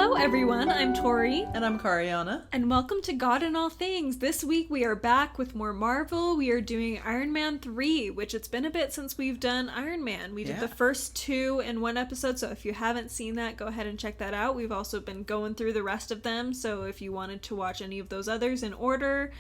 Hello everyone, I'm Tori. And I'm Kariana. And welcome to God in All Things. This week we are back with more Marvel. We are doing Iron Man 3, which it's been a bit since we've done Iron Man. We did the first two in one episode, so if you haven't seen that, go ahead and check that out. We've also been going through the rest of them, so if you wanted to watch any of those others in order,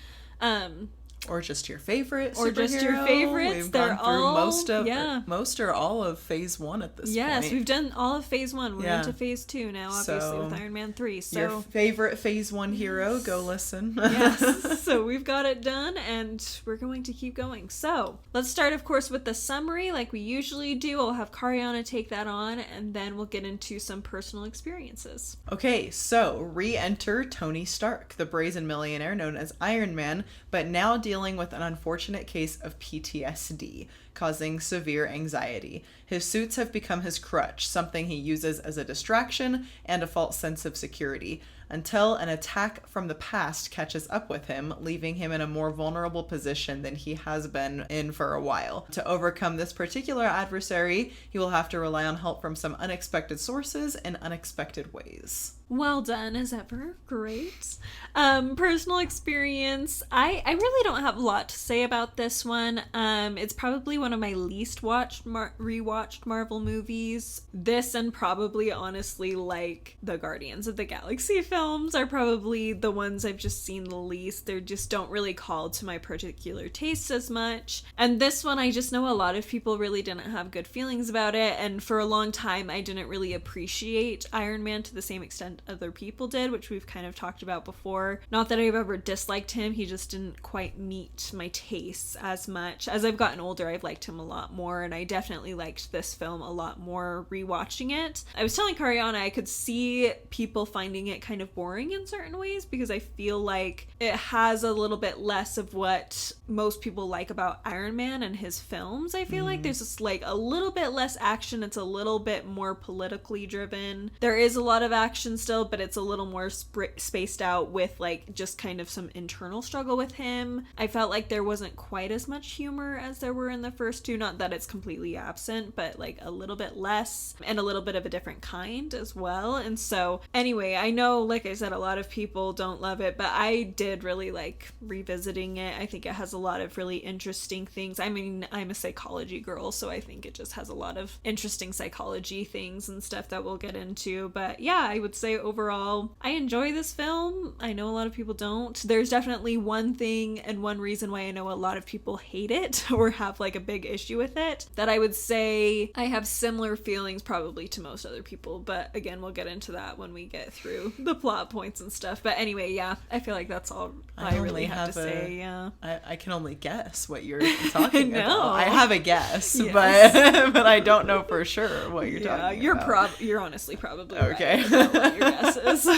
or just your favorite superhero. Or just your favorites. We've They're gone through all, most or all of Phase 1 at this point. Yes, we've done all of Phase 1. We're into Phase 2 now, obviously, with Iron Man 3. So your favorite Phase 1 hero, go listen. Yes, so we've got it done, and we're going to keep going. So, let's start, of course, with the summary, like we usually do. I'll have Kariana take that on, and then we'll get into some personal experiences. Okay, so re-enter Tony Stark, the brazen millionaire known as Iron Man, but now dealing with an unfortunate case of PTSD, causing severe anxiety. His suits have become his crutch, something he uses as a distraction and a false sense of security, until an attack from the past catches up with him, leaving him in a more vulnerable position than he has been in for a while. To overcome this particular adversary, he will have to rely on help from some unexpected sources in unexpected ways. Well done, as ever. Great. Personal experience. I really don't have a lot to say about this one. It's probably one of my least rewatched Marvel movies. This and probably, honestly, like the Guardians of the Galaxy films are probably the ones I've just seen the least. They just don't really call to my particular taste as much. And this one, I just know a lot of people really didn't have good feelings about it. And for a long time, I didn't really appreciate Iron Man to the same extent other people did, which we've kind of talked about before. Not that I've ever disliked him, he just didn't quite meet my tastes as much. As I've gotten older, I've liked him a lot more, and I definitely liked this film a lot more rewatching it. I was telling Kariana I could see people finding it kind of boring in certain ways, because I feel like it has a little bit less of what most people like about Iron Man and his films. I feel like there's just like a little bit less action, it's a little bit more politically driven. There is a lot of action still, but it's a little more spaced out with like just kind of some internal struggle with him. I felt like there wasn't quite as much humor as there were in the first two. Not that it's completely absent, but like a little bit less and a little bit of a different kind as well. And so anyway, I know, like I said, a lot of people don't love it, but I did really like revisiting it. I think it has a lot of really interesting things. I mean, I'm a psychology girl, so I think it just has a lot of interesting psychology things and stuff that we'll get into. But yeah, I would say overall, I enjoy this film. I know a lot of people don't. There's definitely one thing and one reason why I know a lot of people hate it or have like a big issue with it, that I would say I have similar feelings probably to most other people, but again, we'll get into that when we get through the plot points and stuff. But anyway, yeah, I feel like that's all I really have to say. Yeah, I can only guess what you're talking about. I have a guess, yes. but I don't know for sure what you're talking about. You're honestly probably okay. Right about what your guess is.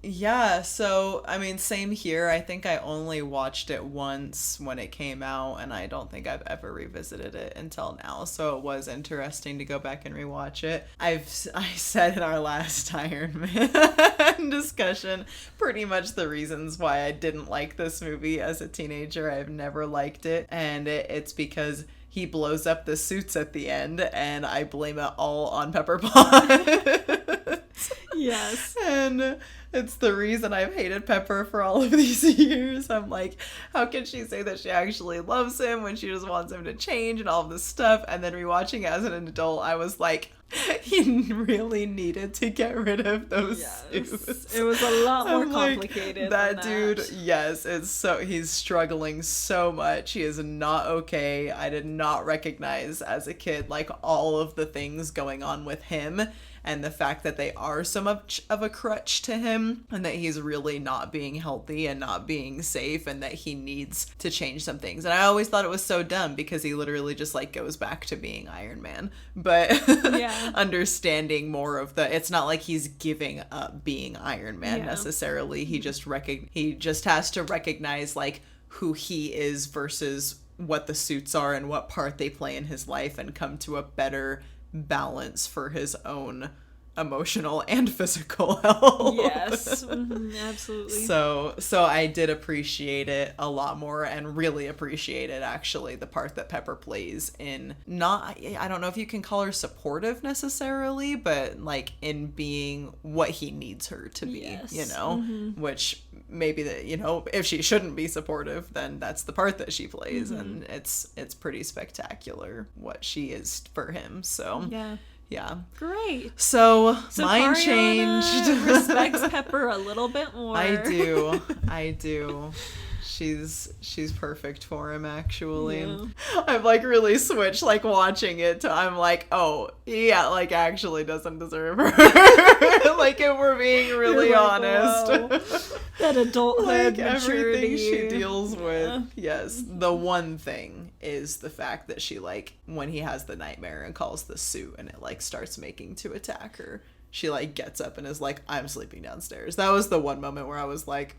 Yeah, so, I mean, same here. I think I only watched it once when it came out, and I don't think I've ever revisited it until now, so it was interesting to go back and rewatch it. I said in our last Iron Man discussion pretty much the reasons why I didn't like this movie as a teenager. I've never liked it, and it's because he blows up the suits at the end, and I blame it all on Pepper Potts. Yes. And it's the reason I've hated Pepper for all of these years. I'm like, how can she say that she actually loves him when she just wants him to change and all of this stuff? And then rewatching it as an adult, I was like, he really needed to get rid of those suits. It was a lot more complicated that dude, yes, he's struggling so much. He is not okay. I did not recognize as a kid like all of the things going on with him, and the fact that they are so much of a crutch to him, and that he's really not being healthy and not being safe, and that he needs to change some things. And I always thought it was so dumb, because he literally just like goes back to being Iron Man. But understanding more of it's not like he's giving up being Iron Man necessarily. He just has to recognize like who he is versus what the suits are and what part they play in his life, and come to a better balance for his own emotional and physical health. Yes, absolutely. So I did appreciate it a lot more, and really appreciate it, actually, the part that Pepper plays in, not, I don't know if you can call her supportive necessarily, but like in being what he needs her to be, Yes. you know, which maybe that, you know, if she shouldn't be supportive, then that's the part that she plays, and it's pretty spectacular what she is for him. So yeah. Great. So mine Pariana changed. respects Pepper a little bit more. I do. She's perfect for him, actually. Yeah. I've like really switched, like watching it to, I'm like, oh yeah, like actually doesn't deserve her. Like, if we're being really honest. Wow. That adulthood Like maturity. everything she deals with. Yes. The one thing is the fact that she, like, when he has the nightmare and calls the suit and it like starts making to attack her, she like gets up and is like, I'm sleeping downstairs. That was the one moment where I was like,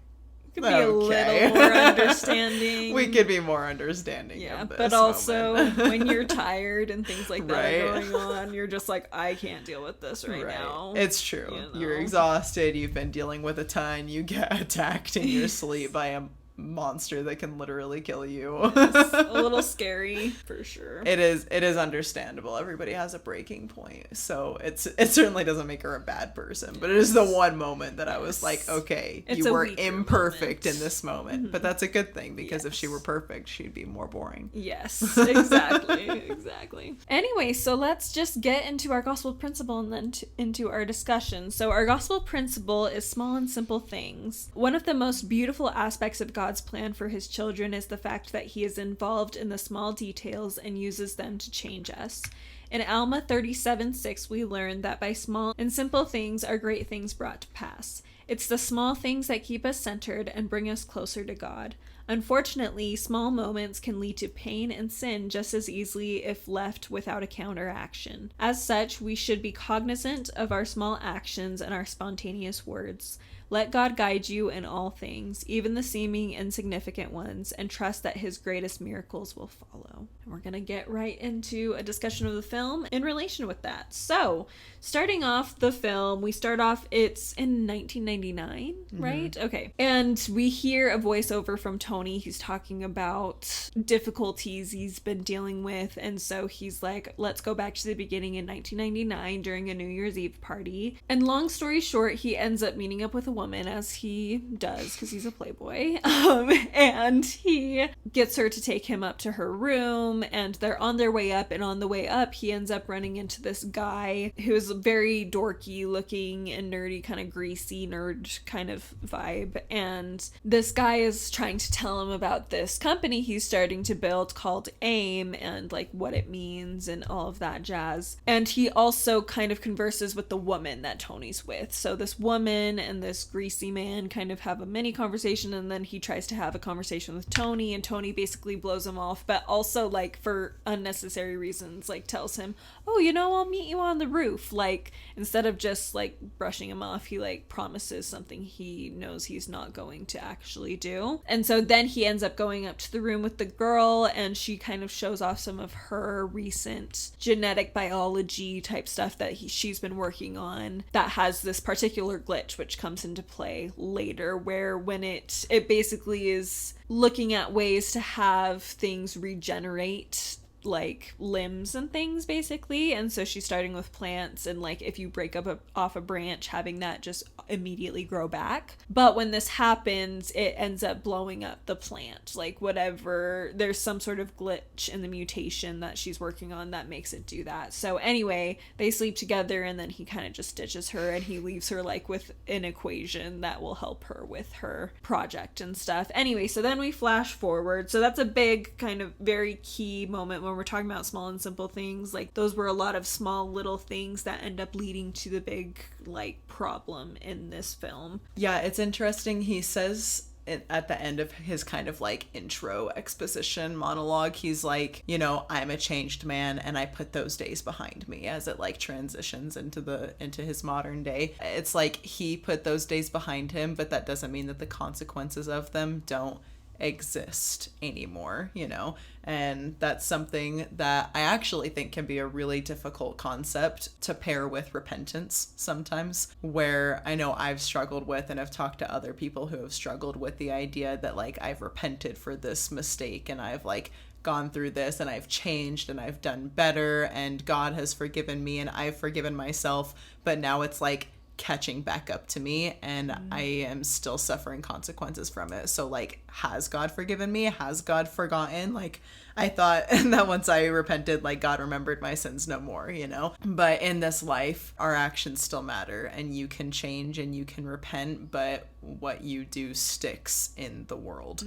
Could be a little more understanding. We could be more understanding. Yeah, of this but also moment. when you're tired and things like that Right. are going on, you're just like, I can't deal with this right now. It's true. You know? You're exhausted. You've been dealing with a ton. You get attacked in your sleep by a monster that can literally kill you. It's a little scary for sure. It is understandable. Everybody has a breaking point, so it certainly doesn't make her a bad person, but it is the one moment that I was like, okay, It's you a were weaker imperfect moment. in this moment. But that's a good thing, because if she were perfect, she'd be more boring. Yes, exactly. Anyway, so let's just get into our gospel principle and then into our discussion. So our gospel principle is small and simple things. One of the most beautiful aspects of God's plan for his children is the fact that he is involved in the small details and uses them to change us. In Alma 37:6, we learn that by small and simple things are great things brought to pass. It's the small things that keep us centered and bring us closer to God. Unfortunately, small moments can lead to pain and sin just as easily if left without a counteraction. As such, we should be cognizant of our small actions and our spontaneous words. Let God guide you in all things, even the seeming insignificant ones, and trust that his greatest miracles will follow. And we're going to get right into a discussion of the film in relation with that. So, starting off the film, we start off, it's in 1999, right? Okay. And we hear a voiceover from Tony. He's talking about difficulties he's been dealing with. And so he's like, let's go back to the beginning in 1999 during a New Year's Eve party. And long story short, he ends up meeting up with a woman, as he does because he's a playboy, and he gets her to take him up to her room, and they're on their way up, and on the way up he ends up running into this guy who's very dorky looking and nerdy, kind of greasy nerd kind of vibe, and this guy is trying to tell him about this company he's starting to build called AIM and like what it means and all of that jazz. And he also kind of converses with the woman that Tony's with. So this woman and this greasy man kind of have a mini conversation, and then he tries to have a conversation with Tony, and Tony basically blows him off, but also like for unnecessary reasons, like tells him, oh, you know, I'll meet you on the roof. Like, instead of just like brushing him off, he like promises something he knows he's not going to actually do. And so then he ends up going up to the room with the girl, and she kind of shows off some of her recent genetic biology type stuff that she's been working on that has this particular glitch which comes into play later, where when it basically is looking at ways to have things regenerate, like limbs and things basically. And so she's starting with plants, and like if you break up off a branch, having that just immediately grow back. But when this happens, it ends up blowing up the plant, like whatever, there's some sort of glitch in the mutation that she's working on that makes it do that. So anyway, they sleep together, and then he kind of just ditches her, and he leaves her like with an equation that will help her with her project and stuff. Anyway, so then we flash forward. So that's a big kind of very key moment when we're talking about small and simple things. Like, those were a lot of small little things that end up leading to the big like problem in this film. Yeah, it's interesting. He says at the end of his kind of like intro exposition monologue, he's like, you know, I'm a changed man and I put those days behind me, as it like transitions into his modern day. It's like he put those days behind him, but that doesn't mean that the consequences of them don't exist anymore, you know? And that's something that I actually think can be a really difficult concept to pair with repentance sometimes, where I know I've struggled with, and I've talked to other people who have struggled with the idea that like I've repented for this mistake and I've like gone through this and I've changed and I've done better and God has forgiven me and I've forgiven myself, but now it's like catching back up to me and I am still suffering consequences from it. So like, has God forgiven me? Has God forgotten? Like, I thought that once I repented, like God remembered my sins no more, you know? But in this life, our actions still matter, and you can change and you can repent, but what you do sticks in the world.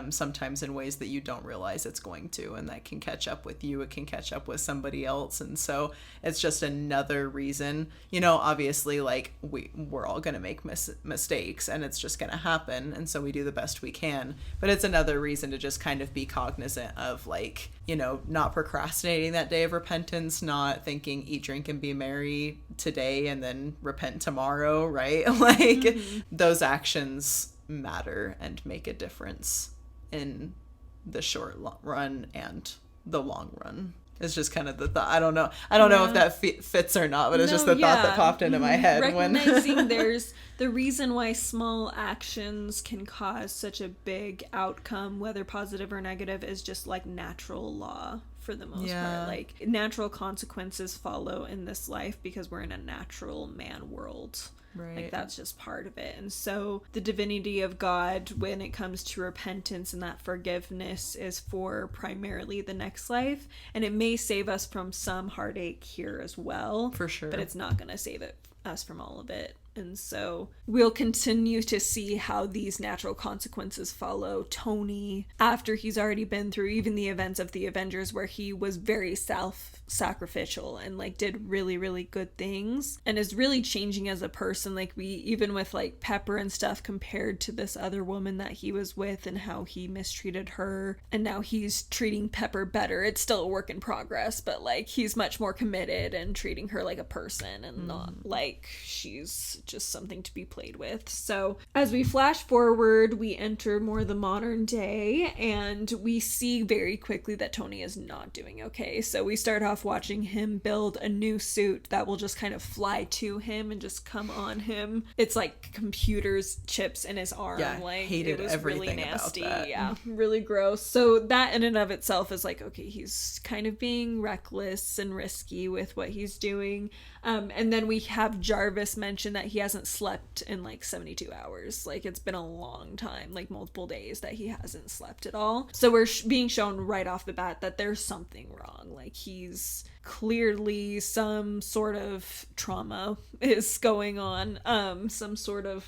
Sometimes in ways that you don't realize it's going to, and that can catch up with you. It can catch up with somebody else. And so it's just another reason, you know, obviously like we're all going to make mistakes and it's just going to happen. And so we do the best we can, but it's another reason to just kind of be cognizant of like, you know, not procrastinating that day of repentance, not thinking eat, drink, and be merry today and then repent tomorrow, right? Like those actions matter and make a difference in the short run and the long run. It's just kind of the thought. I don't know if that fits or not, but it's just the thought that popped into my head. Recognizing there's the reason why small actions can cause such a big outcome, whether positive or negative, is just like natural law for the most part. Like natural consequences follow in this life because we're in a natural man world. Right. Like that's just part of it. And so the divinity of God when it comes to repentance and that forgiveness is for primarily the next life, and it may save us from some heartache here as well, for sure, but it's not going to save us from all of it. And so we'll continue to see how these natural consequences follow Tony after he's already been through even the events of the Avengers, where he was very self-sacrificial and like did really, really good things and is really changing as a person. Like we, even with like Pepper and stuff, compared to this other woman that he was with and how he mistreated her, and now he's treating Pepper better. It's still a work in progress, but like he's much more committed and treating her like a person and not like she's just something to be played with. So as we flash forward, we enter more the modern day and we see very quickly that Tony is not doing okay. So we start off watching him build a new suit that will just kind of fly to him and just come on him. It's like computers chips in his arm. Like hated it was everything really nasty. about that. Yeah, really gross. So that in and of itself is like, okay, he's kind of being reckless and risky with what he's doing. And then we have Jarvis mention that he hasn't slept in like 72 hours. Like it's been a long time, like multiple days that he hasn't slept at all. So we're being shown right off the bat that there's something wrong. Like he's clearly some sort of trauma is going on, some sort of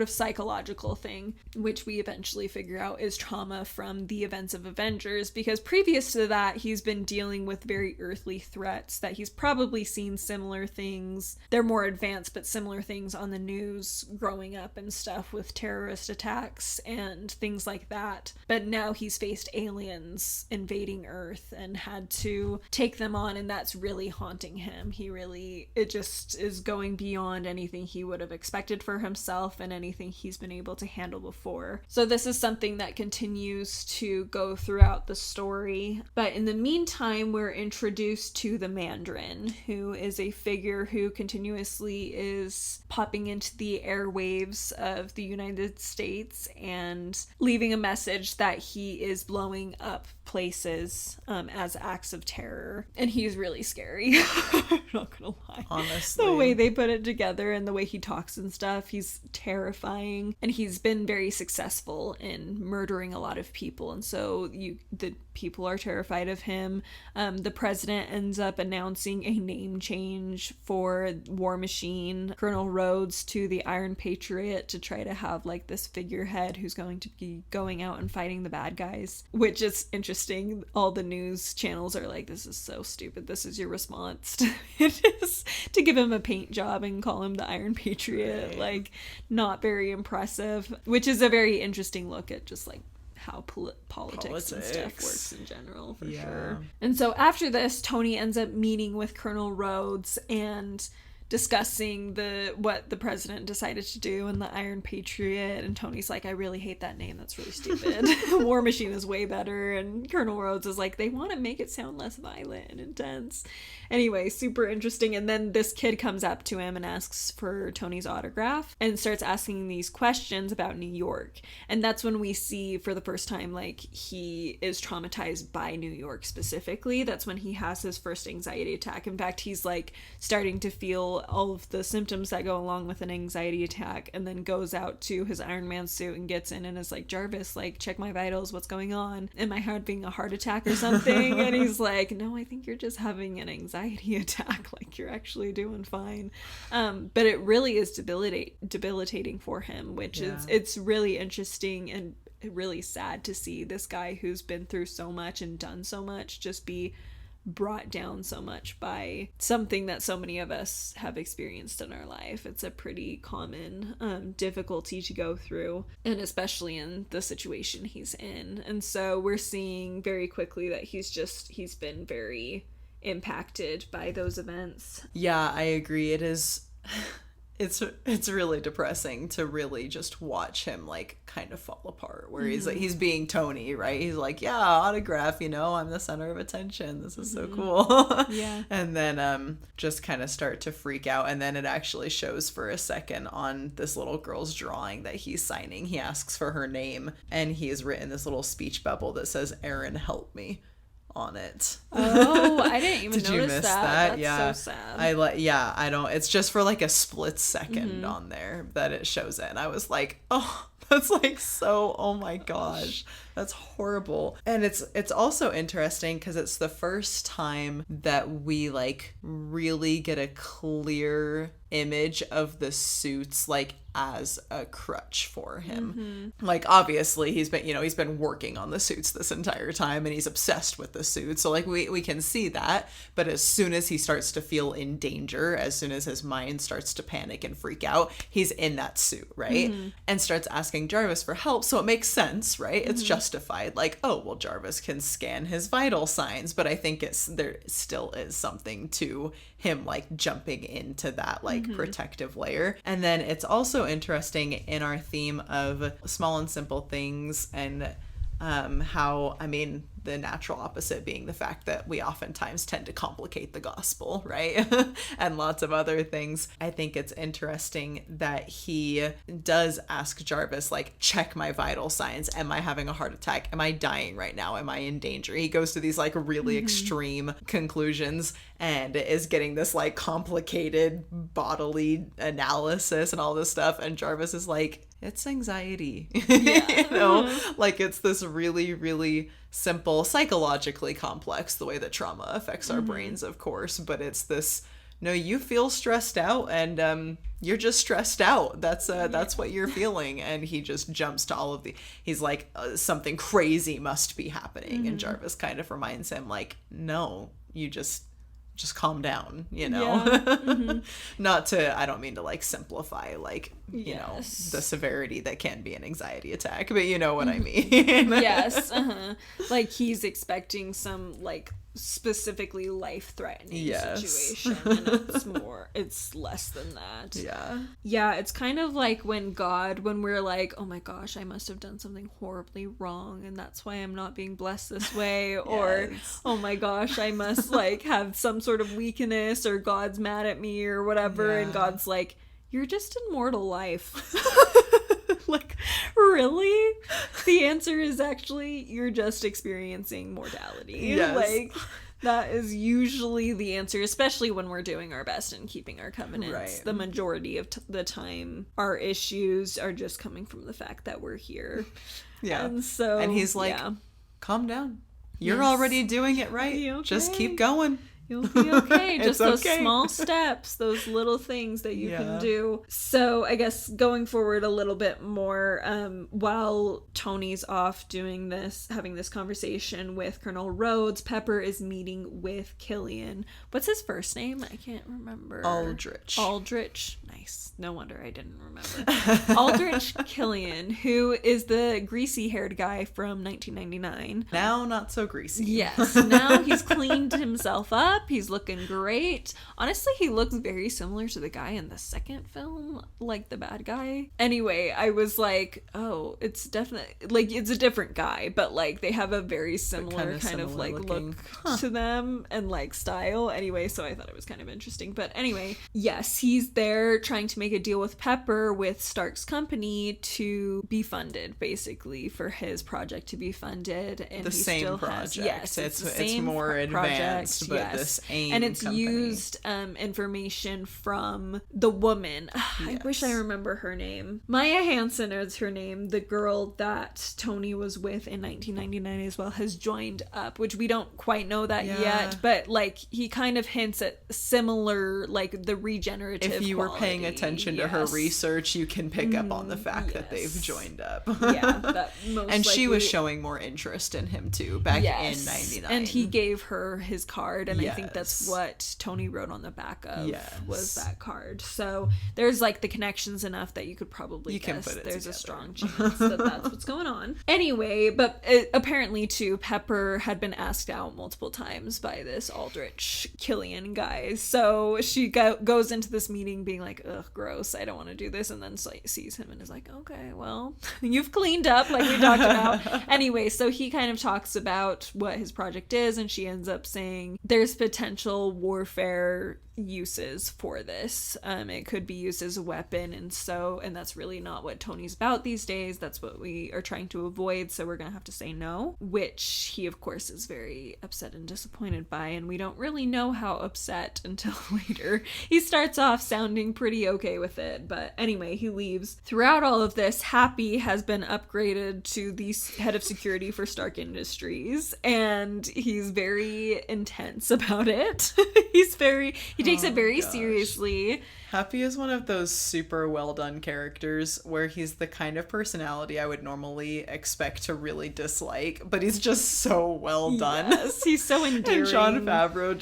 psychological thing, which we eventually figure out is trauma from the events of Avengers, because previous to that he's been dealing with very earthly threats that he's probably seen similar things. They're more advanced, but similar things on the news growing up and stuff with terrorist attacks and things like that. But now he's faced aliens invading Earth and had to take them on, and that's really haunting him. It just is going beyond anything he would have expected for himself and anything he's been able to handle before. So this is something that continues to go throughout the story. But in the meantime, we're introduced to the Mandarin, who is a figure who continuously is popping into the airwaves of the United States and leaving a message that he is blowing up places as acts of terror. And he's really scary. I'm not gonna lie. Honestly. The way they put it together and the way he talks and stuff, he's terrifying. And he's been very successful in murdering a lot of people. And so the people are terrified of him. The president ends up announcing a name change for War Machine, Colonel Rhodes, to the Iron Patriot, to try to have like this figurehead who's going to be going out and fighting the bad guys, which is interesting. All the news channels are like, this is so stupid. This is your response to it, is to give him a paint job and call him the Iron Patriot. Right. Like, not very impressive, which is a very interesting look at just like how politics and stuff works in general, for sure. And so after this, Tony ends up meeting with Colonel Rhodes and discussing what the president decided to do and the Iron Patriot, and Tony's like, I really hate that name, that's really stupid. War Machine is way better, and Colonel Rhodes is like, they want to make it sound less violent and intense. Anyway, super interesting. And then this kid comes up to him and asks for Tony's autograph and starts asking these questions about New York. And that's when we see for the first time, like, he is traumatized by New York specifically. That's when he has his first anxiety attack. In fact, he's like starting to feel all of the symptoms that go along with an anxiety attack, and then goes out to his Iron Man suit and gets in and is like, Jarvis, like, check my vitals, what's going on? Am I having a heart attack or something? And he's like, no, I think you're just having an anxiety attack, like, you're actually doing fine. But it really is debilitating for him, which is, it's really interesting and really sad to see this guy who's been through so much and done so much just be brought down so much by something that so many of us have experienced in our life. It's a pretty common difficulty to go through, and especially in the situation he's in. And so we're seeing very quickly that he's been very impacted by those events. Yeah, I agree. It is it's really depressing to really just watch him like kind of fall apart, where he's like, he's being Tony, right? He's like, yeah, autograph, you know, I'm the center of attention, this is so cool. Yeah. And then just kind of start to freak out, and then it actually shows for a second on this little girl's drawing that he's signing. He asks for her name, and he has written this little speech bubble that says, Aaron, help me, on it. Oh, I didn't even Did you notice miss that. That's so sad. I don't, it's just for like a split second on there that it shows it, and I was like, oh, that's like so, oh my gosh, that's horrible. And it's also interesting because it's the first time that we like really get a clear image of the suits like as a crutch for him. Like, obviously he's been working on the suits this entire time, and he's obsessed with the suits, so like we can see that. But as soon as he starts to feel in danger, as soon as his mind starts to panic and freak out, he's in that suit, right? And starts asking Jarvis for help, so it makes sense, right? It's justified, like, oh well, Jarvis can scan his vital signs. But I think there still is something to him like jumping into that like protective layer. And then it's also interesting in our theme of small and simple things, and how, I mean, the natural opposite being the fact that we oftentimes tend to complicate the gospel, right? And lots of other things. I think it's interesting that he does ask Jarvis, like, check my vital signs. Am I having a heart attack? Am I dying right now? Am I in danger? He goes to these like really extreme conclusions, and is getting this like complicated bodily analysis and all this stuff. And Jarvis is like, it's anxiety. You know, like, it's this really, really simple, psychologically complex, the way that trauma affects our brains, of course, but it's this, no, you feel stressed out, and you're just stressed out. That's what you're feeling. And he just jumps to all of he's like, something crazy must be happening. And Jarvis kind of reminds him, like, no, you just calm down, you know. I don't mean to like simplify like, you know, the severity that can be an anxiety attack, but you know what I mean. Yes. Like, he's expecting some like specifically life-threatening situation, and it's less than that. Yeah, it's kind of like when we're like, oh my gosh, I must have done something horribly wrong, and that's why I'm not being blessed this way. Or oh my gosh, I must like have some sort of weakness, or God's mad at me or whatever. And God's like, you're just in mortal life. Like, really? The answer is actually, you're just experiencing mortality. Like, that is usually the answer, especially when we're doing our best and keeping our covenants. The majority of the time, our issues are just coming from the fact that we're here. And he's like, calm down. You're already doing it right. Okay. Just keep going. You'll be okay. Just those small steps, those little things that you can do. So I guess going forward a little bit more, while Tony's off doing this, having this conversation with Colonel Rhodes, Pepper is meeting with Killian. What's his first name? I can't remember. Aldrich. Aldrich. Nice. Nice. No wonder I didn't remember. Aldrich Killian, who is the greasy-haired guy from 1999. Now not so greasy. Yes. Now he's cleaned himself up. He's looking great. Honestly, he looks very similar to the guy in the second film, like the bad guy. Anyway, I was like, oh, it's definitely, like, it's a different guy, but, like, they have a very similar kind of like, look to them and, like, style. Anyway, so I thought it was kind of interesting. But anyway, yes, he's there trying to make a deal with Pepper, with Stark's company, to be funded, basically, for his project to be funded. And the he same still project. Yes, it's more advanced, but yes. this AIM and it's company. used information from the woman. I wish I remember her name. Maya Hansen is her name. The girl that Tony was with in 1999 as well has joined up, which we don't quite know that yet, but like he kind of hints at similar, like the regenerative if you quality. were paying attention to her research, you can pick up on the fact that they've joined up. Yeah, that most and she was likely- showing more interest in him too back in 99, and he gave her his card, and I think that's what Tony wrote on the back of was that card. So there's like the connections enough that you could probably guess can put it there's together. a strong chance that that's what's going on. Anyway, but apparently too, Pepper had been asked out multiple times by this Aldrich Killian guy, so she goes into this meeting being like, ugh, gross, I don't want to do this, and then sees him and is like, okay, well, you've cleaned up like we talked about. Anyway, so he kind of talks about what his project is, and she ends up saying there's potential warfare uses for this. It could be used as a weapon, and that's really not what Tony's about these days. That's what we are trying to avoid, so we're gonna have to say no, which he of course is very upset and disappointed by, and we don't really know how upset until later. He starts off sounding pretty okay with it, but anyway, he leaves. Throughout all of this, Happy has been upgraded to the head of security for Stark Industries, and he's very intense about it. He takes it very seriously. Happy is one of those super well done characters where he's the kind of personality I would normally expect to really dislike, but he's just so well done. Yes, he's so endearing. And Jon Favreau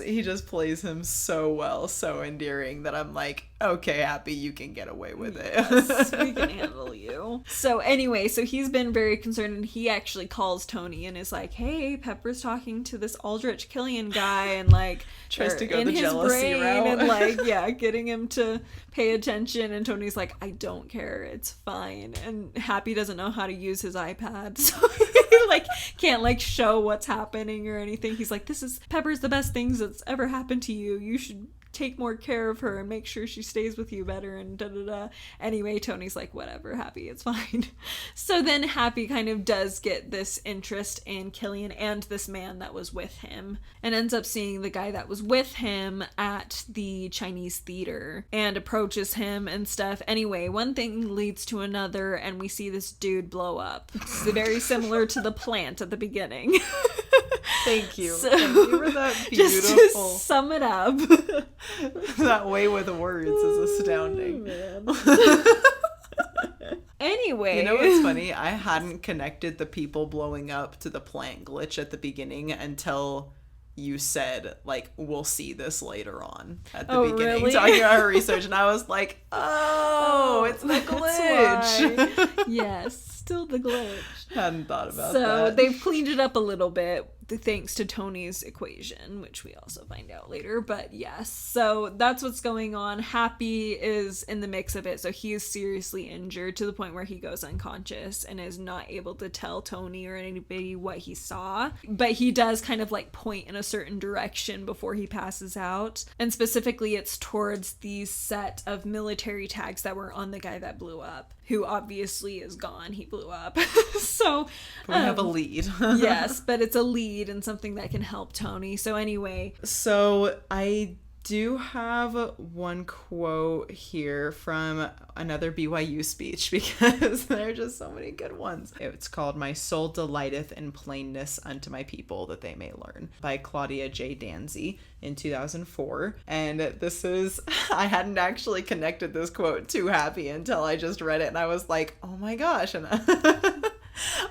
he just plays him so well, so endearing that I'm like, okay, Happy, you can get away with it. Yes, we can handle you. So anyway, he's been very concerned, and he actually calls Tony and is like, hey, Pepper's talking to this Aldrich Killian guy, and like tries to go in the his jealousy brain route. and like getting him to pay attention, and Tony's like, I don't care, it's fine. And Happy doesn't know how to use his iPad, so he like can't like show what's happening or anything. He's like, Pepper's the best things that's ever happened to you. You should take more care of her and make sure she stays with you better, and da-da-da. Anyway, Tony's like, whatever, Happy, it's fine. So then Happy kind of does get this interest in Killian and this man that was with him, and ends up seeing the guy that was with him at the Chinese theater and approaches him and stuff. Anyway, one thing leads to another, and we see this dude blow up. It's very similar to the plant at the beginning. Thank you. So, thank you for that beautiful. Just to sum it up. That way with words is astounding. Anyway. You know what's funny? I hadn't connected the people blowing up to the plant glitch at the beginning until you said, like, we'll see this later on at the beginning. Really? Talking about her research, and I was like, it's the glitch. Yes, still the glitch. Hadn't thought about that. So they've cleaned it up a little bit thanks to Tony's equation, which we also find out later. But yes, so that's what's going on. Happy is in the mix of it, so he is seriously injured to the point where he goes unconscious and is not able to tell Tony or anybody what he saw. But he does kind of like point in a certain direction before he passes out, and specifically it's towards the set of military tags that were on the guy that blew up, who obviously is gone. He blew up. So we have a lead. Yes, but it's a lead and something that can help Tony. So anyway. So I do have one quote here from another BYU speech because there are just so many good ones. It's called "My Soul Delighteth in Plainness Unto My People That They May Learn" by Claudia J. Danzy in 2004. And this is, I hadn't actually connected this quote to Happy until I just read it, and I was like, oh my gosh. And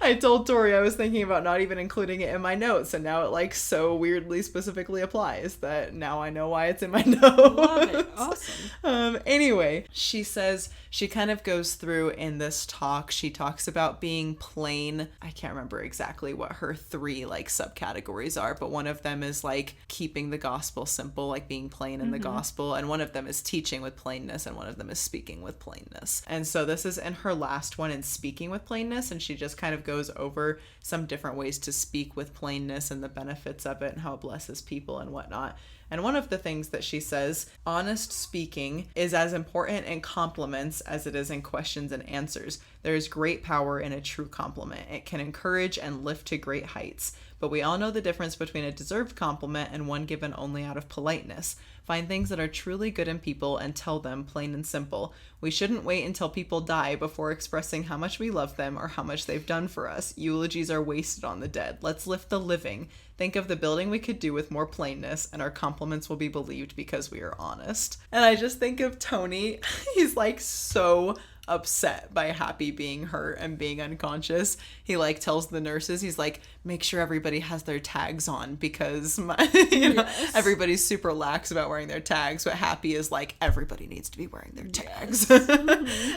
I told Tori I was thinking about not even including it in my notes, and now it like so weirdly specifically applies that now I know why it's in my notes. Love it. Awesome. Anyway, she says she kind of goes through in this talk. She talks about being plain. I can't remember exactly what her 3 like subcategories are, but one of them is like keeping the gospel simple, like being plain in the gospel, and one of them is teaching with plainness, and one of them is speaking with plainness. And so this is in her last one, in speaking with plainness, and she just kind of goes over some different ways to speak with plainness and the benefits of it and how it blesses people and whatnot. And one of the things that she says, honest speaking is as important in compliments as it is in questions and answers. There is great power in a true compliment. It can encourage and lift to great heights. But we all know the difference between a deserved compliment and one given only out of politeness. Find things that are truly good in people and tell them, plain and simple. We shouldn't wait until people die before expressing how much we love them or how much they've done for us. Eulogies are wasted on the dead. Let's lift the living. Think of the building we could do with more plainness, and our compliments will be believed because we are honest. And I just think of Tony. He's like so upset by Happy being hurt and being unconscious. He like tells the nurses, he's like, make sure everybody has their tags on because Yes. everybody's super lax about wearing their tags, but Happy is like, everybody needs to be wearing their tags.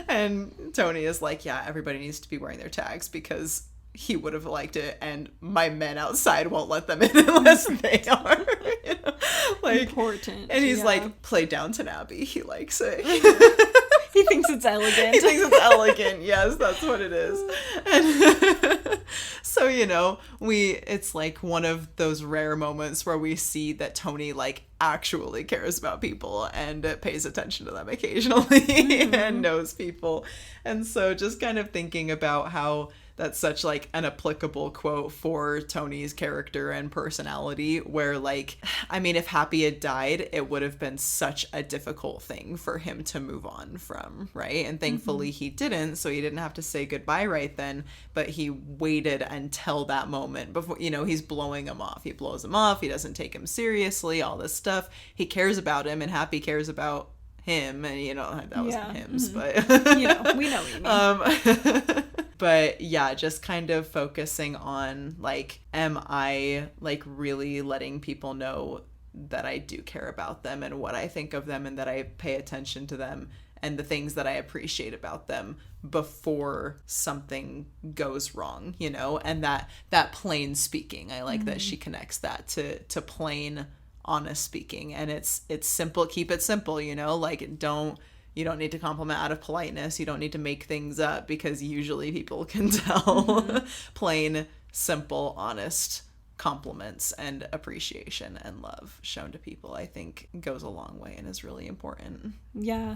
And Tony is like, yeah, everybody needs to be wearing their tags because he would have liked it, and my men outside won't let them in unless they are. Like, important. And he's like, play Downton Abbey. He likes it. He thinks it's elegant. He thinks it's elegant. Yes, that's what it is. And so, it's like one of those rare moments where we see that Tony like actually cares about people and pays attention to them occasionally and knows people. And so just kind of thinking about how that's such like an applicable quote for Tony's character and personality, where like, I mean, if Happy had died, it would have been such a difficult thing for him to move on from, right? And thankfully he didn't, so he didn't have to say goodbye right then, but he waited until that moment before, he's blowing him off. He blows him off, he doesn't take him seriously, all this stuff. He cares about him, and Happy cares about him, and that wasn't hymns, but we know what you mean. But yeah, just kind of focusing on like, am I like really letting people know that I do care about them and what I think of them and that I pay attention to them and the things that I appreciate about them before something goes wrong, and that plain speaking. I like that she connects that to plain, honest speaking, and it's simple. Keep it simple, like you don't need to compliment out of politeness. You don't need to make things up because usually people can tell. Plain, simple, honest compliments and appreciation and love shown to people, I think, goes a long way and is really important. Yeah.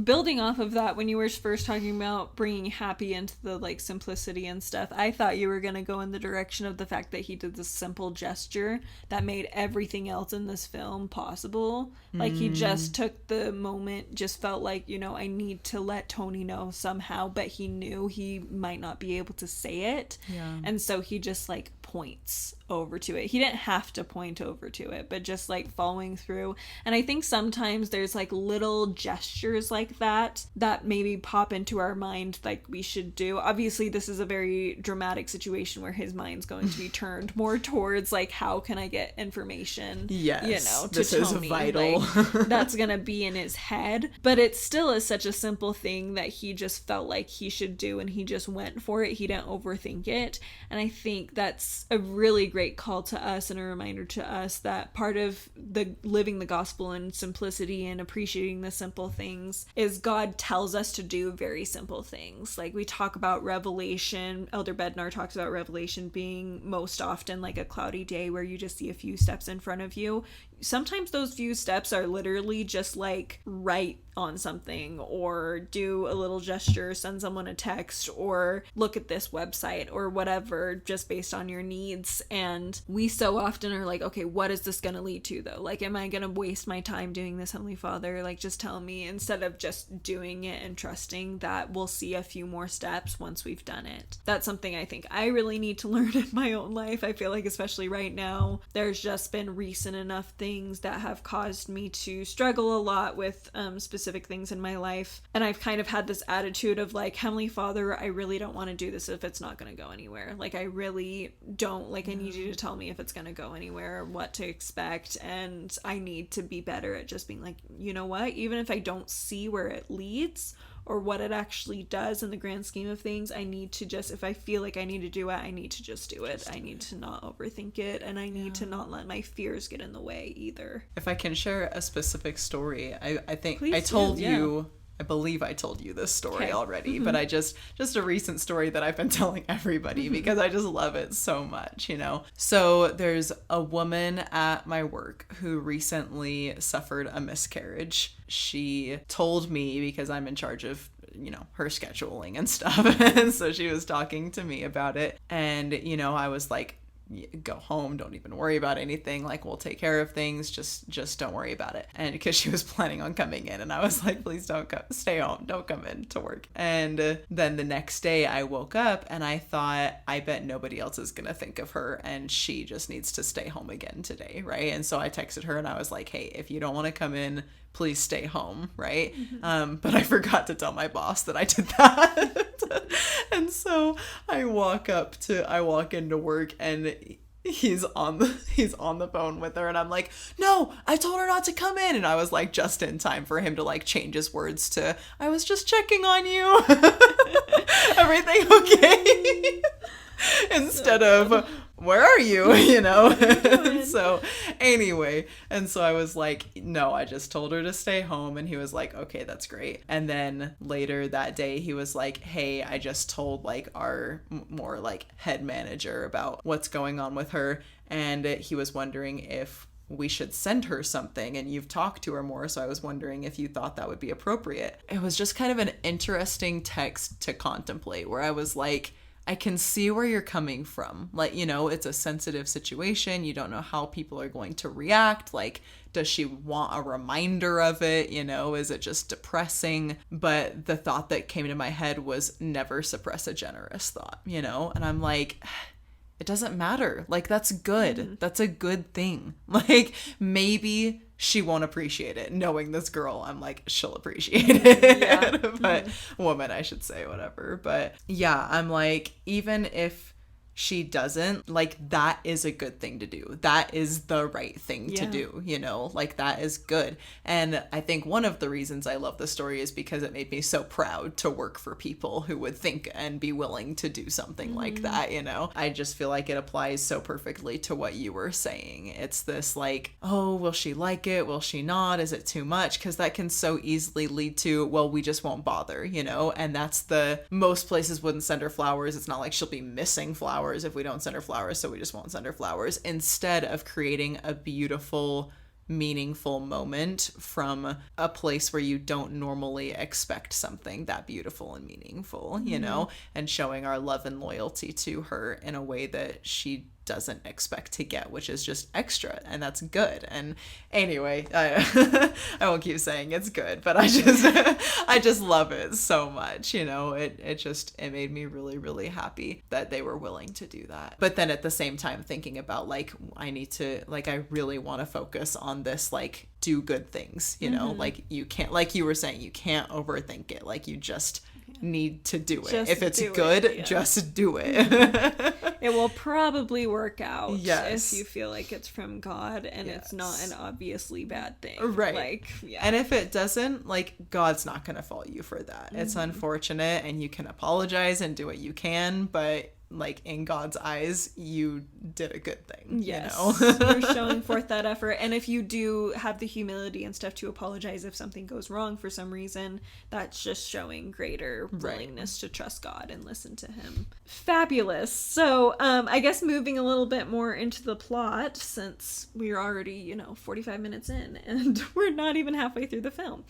Building off of that, when you were first talking about bringing Happy into the like simplicity and stuff, I thought you were going to go in the direction of the fact that he did this simple gesture that made everything else in this film possible. Like he just took the moment, just felt like, I need to let Tony know somehow, but he knew he might not be able to say it. Yeah. And so he just like points over to it. He didn't have to point over to it, but just like following through. And I think sometimes there's like little gestures like that maybe pop into our mind like we should do. Obviously this is a very dramatic situation where his mind's going to be turned more towards like, how can I get information, yes, to this Tony. Is vital. Like, that's gonna be in his head, but it still is such a simple thing that he just felt like he should do, and he just went for it. He didn't overthink it. And I think that's a really great call to us and a reminder to us that part of the living the gospel in simplicity and appreciating the simple things is God tells us to do very simple things. Like we talk about Revelation, Elder Bednar talks about Revelation being most often like a cloudy day where you just see a few steps in front of you. Sometimes those few steps are literally just like write on something or do a little gesture, send someone a text, or look at this website or whatever, just based on your needs. And we so often are like, okay, what is this going to lead to though? Like, am I going to waste my time doing this, Heavenly Father? Like, just tell me, instead of just doing it and trusting that we'll see a few more steps once we've done it. That's something I think I really need to learn in my own life. I feel like especially right now, there's just been recent enough things things that have caused me to struggle a lot with specific things in my life. And I've kind of had this attitude of like, Heavenly Father, I really don't want to do this if it's not going to go anywhere. Like, I really don't. Like, I need you to tell me if it's going to go anywhere, what to expect. And I need to be better at just being like, you know what? Even if I don't see where it leads or what it actually does in the grand scheme of things, I need to just, if I feel like I need to do it, I need to just do it. I need to not overthink it, and I need to not let my fears get in the way either. If I can share a specific story, I think Please I told do, you, I believe I told you this story Okay. already, but I just a recent story that I've been telling everybody because I just love it so much, you know? So there's a woman at my work who recently suffered a miscarriage. She told me, because I'm in charge of, you know, her scheduling and stuff. And so she was talking to me about it. And, you know, I was like, go home, don't even worry about anything, like, we'll take care of things, just don't worry about it. And because she was planning on coming in, and I was like, please don't come, stay home, don't come in to work. And then the next day I woke up and I thought, I bet nobody else is gonna think of her, and she just needs to stay home again today, right? And so I texted her and I was like, hey, if you don't want to come in, please stay home, right? But I forgot to tell my boss that I did that. And so I walk into work and he's on the phone with her, and I'm like, no, I told her not to come in. And I was like, just in time for him to like change his words to, I was just checking on you. Everything okay? Instead of, where are you? You know? So anyway, and so I was like, no, I just told her to stay home. And he was like, okay, that's great. And then later that day, he was like, hey, I just told like our more like head manager about what's going on with her. And he was wondering if we should send her something, and you've talked to her more, so I was wondering if you thought that would be appropriate. It was just kind of an interesting text to contemplate, where I was like, I can see where you're coming from. Like, you know, it's a sensitive situation. You don't know how people are going to react. Like, does she want a reminder of it? You know, is it just depressing? But the thought that came to my head was, never suppress a generous thought, you know? And I'm like, it doesn't matter. Like, that's good. Mm-hmm. That's a good thing. Like, maybe she won't appreciate it. Knowing this girl, I'm like, she'll appreciate it. Yeah. But woman, I should say, whatever. But yeah, I'm like, even if she doesn't, like, that is a good thing to do. That is the right thing to do, you know? Like, that is good. And I think one of the reasons I love the story is because it made me so proud to work for people who would think and be willing to do something like that, you know? I just feel like it applies so perfectly to what you were saying. It's this like, oh, will she like it? Will she not? Is it too much? Because that can so easily lead to, well, we just won't bother, you know? And that's most places wouldn't send her flowers. It's not like she'll be missing flowers if we don't send her flowers, so we just won't send her flowers, instead of creating a beautiful, meaningful moment from a place where you don't normally expect something that beautiful and meaningful, you know, and showing our love and loyalty to her in a way that she doesn't expect to get, which is just extra, and that's good. And anyway, I won't keep saying it's good, but I just love it so much, you know. It made me really, really happy that they were willing to do that. But then at the same time thinking about like, I really want to focus on this, like, do good things, you know, like, you can't, like you were saying, you can't overthink it. Like, you just need to do it. Just if it's do good, it, yeah. Just do it. It will probably work out yes. if you feel like it's from God and it's not an obviously bad thing. Right. Like, yeah. And if it doesn't, like, God's not going to fault you for that. It's unfortunate, and you can apologize and do what you can, but like, in God's eyes, you did a good thing. Yes. You know? You're showing forth that effort. And if you do have the humility and stuff to apologize if something goes wrong for some reason, that's just showing greater willingness to trust God and listen to him. Fabulous. So, I guess moving a little bit more into the plot, since we're already, 45 minutes in and we're not even halfway through the film.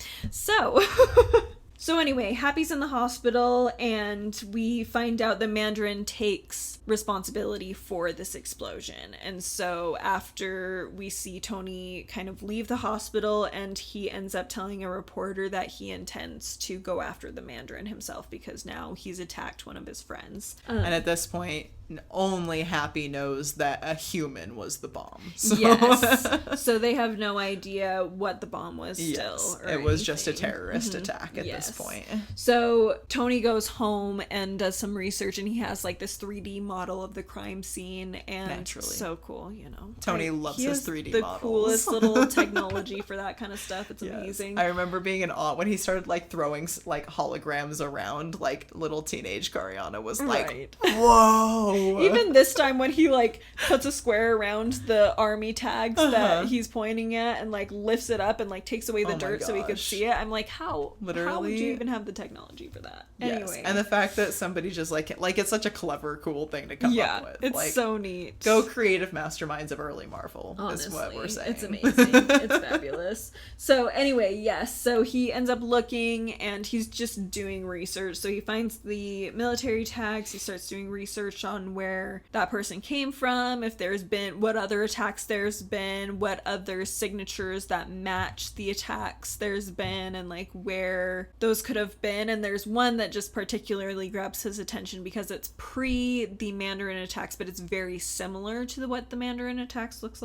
So anyway, Happy's in the hospital, and we find out the Mandarin takes responsibility for this explosion. And so after we see Tony kind of leave the hospital, and he ends up telling a reporter that he intends to go after the Mandarin himself because now he's attacked one of his friends. And at this point, only Happy knows that a human was the bomb. So. Yes. So they have no idea what the bomb was still. Or it was just a anything. terrorist attack at this point. So Tony goes home and does some research, and he has like this 3D model of the crime scene, and Naturally. so cool, you know. Tony loves his 3D the models. coolest little technology for that kind of stuff. It's amazing. I remember being in awe when he started like throwing like holograms around, like little teenage Cariana was like, whoa. Even this time when he like puts a square around the army tags that he's pointing at and like lifts it up and like takes away the dirt so he could see it. I'm like, how would you even have the technology for that? Yes. Anyway. And the fact that somebody just like it's such a clever, cool thing to come up with. It's like, so neat. Go creative masterminds of early Marvel. Honestly, is what we're saying. It's amazing. It's fabulous. So anyway, yes. So he ends up looking and he's just doing research. So he finds the military tags. He starts doing research on where that person came from, if there's been, what other attacks there's been, what other signatures that match the attacks there's been, and like where those could have been. And there's one that just particularly grabs his attention because it's pre the Mandarin attacks, but it's very similar to what the Mandarin attacks look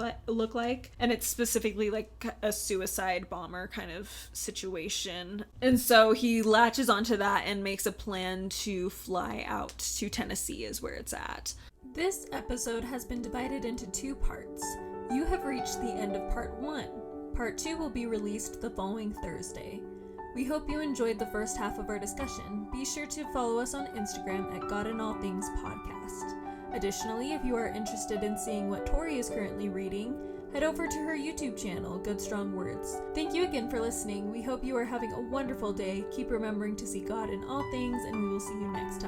like. And it's specifically like a suicide bomber kind of situation. And so he latches onto that and makes a plan to fly out to Tennessee is where it's at. This episode has been divided into 2 parts. You have reached the end of part 1. Part 2 will be released the following Thursday. We hope you enjoyed the first half of our discussion. Be sure to follow us on Instagram at God in All Things Podcast. Additionally, if you are interested in seeing what Tori is currently reading, head over to her YouTube channel, Good Strong Words. Thank you again for listening. We hope you are having a wonderful day. Keep remembering to see God in all things, and we will see you next time.